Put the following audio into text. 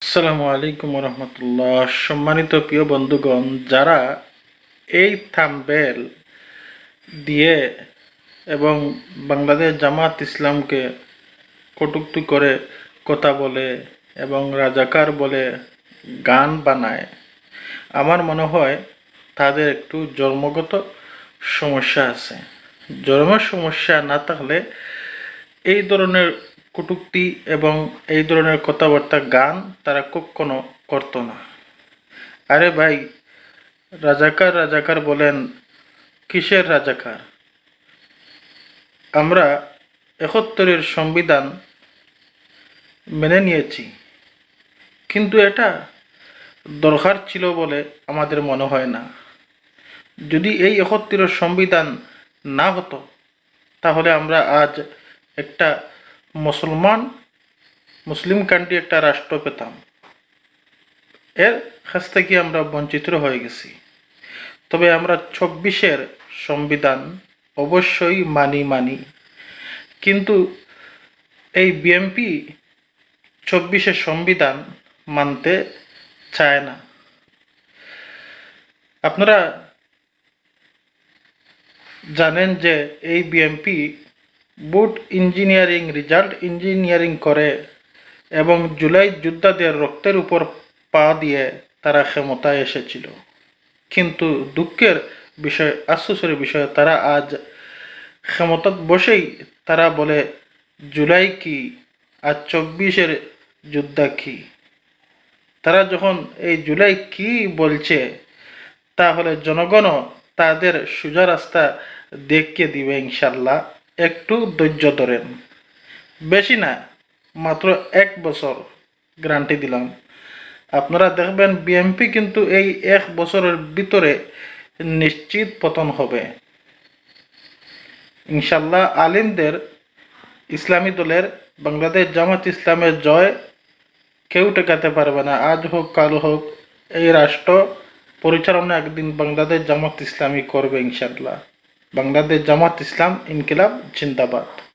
আসসালামু আলাইকুম রহমতুল্লাহ। সম্মানিত প্রিয় বন্ধুগণ, যারা এই থাম্বনেল দিয়ে এবং বাংলাদেশ জামাত ইসলামকে কটূক্তি করে কথা বলে এবং রাজাকার বলে গান বানায়, আমার মনে হয় তাদের একটু জন্মগত সমস্যা আছে। জন্মের সমস্যা না থাকলে এই ধরনের কটূক্তি এবং এই ধরনের কথাবার্তা গান তারা কখনো করতো না। আরে ভাই, রাজাকার রাজাকার বলেন, কিসের রাজাকার? আমরা ৭১-এর সংবিধান মেনে নিয়েছি, কিন্তু এটা দরকার ছিল বলে আমাদের মনে হয় না। যদি এই ৭১-এর সংবিধান না হতো, তাহলে আমরা আজ একটা মুসলিম কান্ট্রি, একটা রাষ্ট্র পেতাম। এর কাছ থেকে আমরা বঞ্চিত হয়ে গেছি। তবে আমরা ২৪-এর সংবিধান অবশ্যই মানি, কিন্তু এই বিএনপি ২৪-এর সংবিধান মানতে চায় না। আপনারা জানেন যে এই বিএনপি বুট ইঞ্জিনিয়ারিং, রেজাল্ট ইঞ্জিনিয়ারিং করে এবং জুলাই যোদ্ধাদের রক্তের উপর পা দিয়ে তারা ক্ষমতায় এসেছিল। কিন্তু দুঃখের বিষয়, আফসোসের বিষয়, তারা আজ ক্ষমতায় বসেই তারা বলে জুলাই কি আর ২৪-এর যোদ্ধা কি। তারা যখন এই জুলাই কি বলছে, তাহলে জনগণও তাদের সোজা রাস্তা দেখিয়ে দিবে ইনশাল্লাহ। একটু ধৈর্য ধরেন, বেশি না, মাত্র ১ বছর গ্যারান্টি দিলাম। আপনারা দেখবেন বিএনপি কিন্তু এই ১ বছরের ভিতরে নিশ্চিত পতন হবে ইনশাল্লাহ। আলিমদের, ইসলামী দলের, বাংলাদেশ জামাত ইসলামের জয় কেউ টেকাতে পারবে না। আজ হোক কাল হোক, এই রাষ্ট্র পরিচালনা একদিন বাংলাদেশ জামাত ইসলামী করবে ইনশাল্লাহ। বাংলাদেশ জামাত ইসলাম ইনকিলাব জিন্দাবাদ।